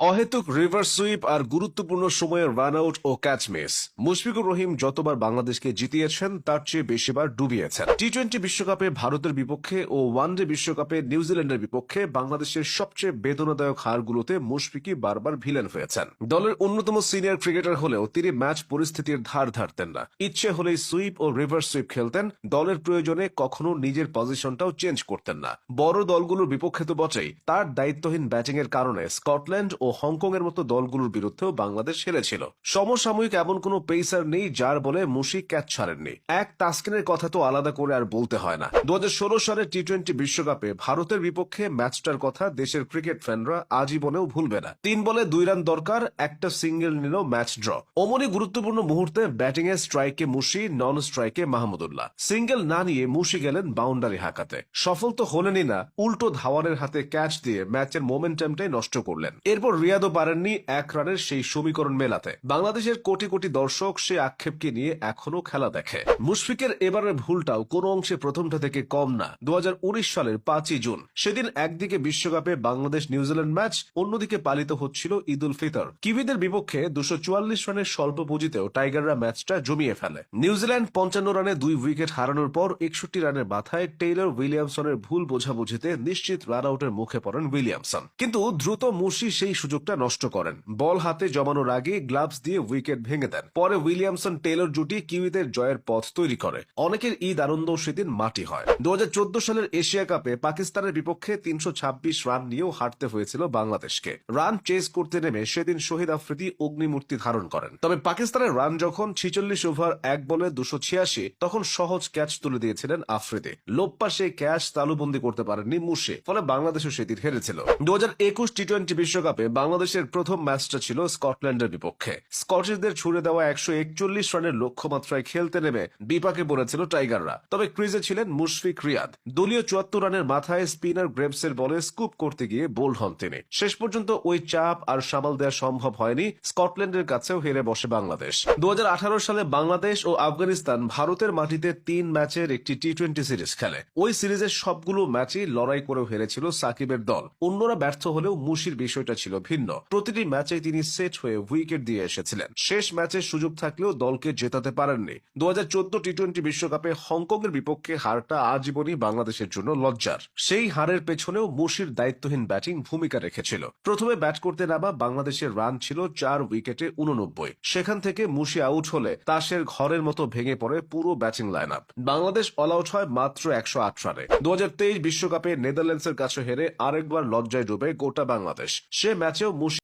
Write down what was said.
অহেতুক reverse sweep আর গুরুত্বপূর্ণ সময়ের রান আউট ও ক্যাচ মিস। মুশফিকুর রহিম যতবার বাংলাদেশকে জিতিয়েছেন তার চেয়ে বেশিবার ডুবিয়েছেন। টি-20 বিশ্বকাপে ভারতের বিপক্ষে ও ওয়ানডে বিশ্বকাপে নিউজিল্যান্ডের বিপক্ষে বাংলাদেশের সবচেয়ে বেদনাদায়ক হারগুলোতে মুশফিকই বারবার ভিলেন হয়েছেন। দলের অন্যতম সিনিয়র ক্রিকেটার হলেও তিনি ম্যাচ পরিস্থিতির ধার ধারতেন না। ইচ্ছে হলেই সুইপ ও রিভার্স সুইপ খেলতেন, দলের প্রয়োজনে কখনো নিজের পজিশনটাও চেঞ্জ করতেন না। বড় দলগুলোর বিপক্ষে তো বটেই, তার দায়িত্বহীন ব্যাটিং এর কারণে স্কটল্যান্ড ও হংকং এর মতো দলগুলোর বিরুদ্ধেও বাংলাদেশ হেরেছিল। সমসাময়িক এমন কোনো পেসার নেই যার বলে মুশি ক্যাচ ছাড়েননি। এক তাসকিনের কথা তো আলাদা করে আর বলতে হয় না। 2016 সালের টি-20 বিশ্বকাপে ভারতের বিপক্ষে ম্যাচটার কথা দেশের ক্রিকেট ফ্যানরা আজীবনেও ভুলবে না। 3 বলে 2 রান দরকার, একটা সিঙ্গেল নিল, ম্যাচ ড্র। অমনি গুরুত্বপূর্ণ মুহূর্তে ব্যাটিং এ স্ট্রাইকে মুশি, নন স্ট্রাইকে মাহমুদুল্লাহ। সিঙ্গেল না নিয়ে মুশি গেলেন বাউন্ডারি হাঁকাতে। সফল তো হলেনই না, উল্টো ধাওয়ানের হাতে ক্যাচ দিয়ে ম্যাচের মোমেন্টামটাই নষ্ট করলেন। এরপর রিয়াদও পারেননি 1 রানের সেই সমীকরণ মেলাতে। বাংলাদেশের কোটি কোটি দর্শক সে আক্ষেপকে নিয়ে এখনো খেলা দেখে। মুশফিকের এবারের ভুলটাও কোনো অংশে প্রথমটা থেকে কম না। 2019 সালের 5ই জুন, সেদিন একদিকে বিশ্বকাপে বাংলাদেশ নিউজিল্যান্ড ম্যাচ, অন্যদিকে পালিত হচ্ছিল ঈদ উল ফিতর। কিউইদের বিপক্ষে 244 রানের স্বল্প পুঁজিতেও টাইগাররা ম্যাচটা জমিয়ে ফেলে। নিউজিল্যান্ড 55 রানে 2 উইকেট হারানোর পর 61 রানের মাথায় টেইলর উইলিয়ামসনের ভুল বোঝাবুঝিতে নিশ্চিত রান আউটের মুখে পড়েন উইলিয়ামসন। কিন্তু দ্রুত মুশি সেই সুযোগটা নষ্ট করেন। বল হাতে জমানোর আগে গ্লাভস দিয়ে উইকেট ভেঙে দেন। পরে উইলিয়ামসন টেইলর জুটি কিউইদের জয়ের পথ তৈরি করে। অনেকের ঈদ আনন্দ সেদিন মাটি হয়। 2014 সালের এশিয়া কাপে পাকিস্তানের বিপক্ষে 326 রান নিয়েও হারতে হয়েছিল বাংলাদেশকে। রান চেজ করতে নেমে সেদিন শহীদ আফ্রিদি অগ্নিমূর্তি ধারণ করেন। তবে পাকিস্তানের রান যখন 46 ওভার 1 বলে 286, তখন সহজ ক্যাচ তুলে দিয়েছিলেন আফ্রিদি। লোপ্পা সেই ক্যাচ তালুবন্দি করতে পারেননি মুশি, ফলে বাংলাদেশও সেদিন হেরেছিল। 2021 টি-20 বিশ্বকাপে বাংলাদেশের প্রথম ম্যাচটা ছিল স্কটল্যান্ডের বিপক্ষে। স্কটিশদের ছুড়ে দেওয়া 141 রানের লক্ষ্যমাত্রায় খেলতে নেমে বিপাকে পড়েছিল টাইগাররা। তবে ক্রিজে ছিলেন মুশফিক রিয়াদ। দলীয় 74 রানের মাথায় স্পিনার গ্রেভসের বলে স্কুপ করতে গিয়ে বোল্ড হন তিনি। শেষ পর্যন্ত ওই চাপ আর সামাল দেওয়া সম্ভব হয়নি। স্কটল্যান্ডের কাছেও হেরে বসে বাংলাদেশ। 2018 সালে বাংলাদেশ ও আফগানিস্তান ভারতের মাটিতে 3 ম্যাচের একটি টি-20 সিরিজ খেলে। ওই সিরিজের সবগুলো ম্যাচই লড়াই করেও হেরেছিল সাকিবের দল। অন্যরা ব্যর্থ হলেও মুশির বিষয়টা ছিল ভিন্ন। প্রতিটি ম্যাচে তিনি সেট হয়ে উইকেট দিয়ে এসেছিলেন। শেষ ম্যাচে সুযোগ থাকলেও দলকে জেতাতে পারেননি। 2014 টি-20 বিশ্বকাপে হংকং এর বিপক্ষে হারটা আজীবনই বাংলাদেশের জন্য লজ্জার। সেই হারের পেছনেও মুশির দায়িত্বহীন ব্যাটিং ভূমিকা রেখেছিল। প্রথমে ব্যাট করতে নামা বাংলাদেশের রান ছিল 4 উইকেটে 89। সেখান থেকে মুশি আউট হলে তাসের ঘরের মতো ভেঙে পড়ে পুরো batting line up. Bangladesh all out হয় মাত্র 108 রানে। 2023 বিশ্বকাপে নেদারল্যান্ডসের কাছে হেরে আরেকবার লজ্জায় ডুবে গোটা বাংলাদেশ। সে ম্যাচেও মুশি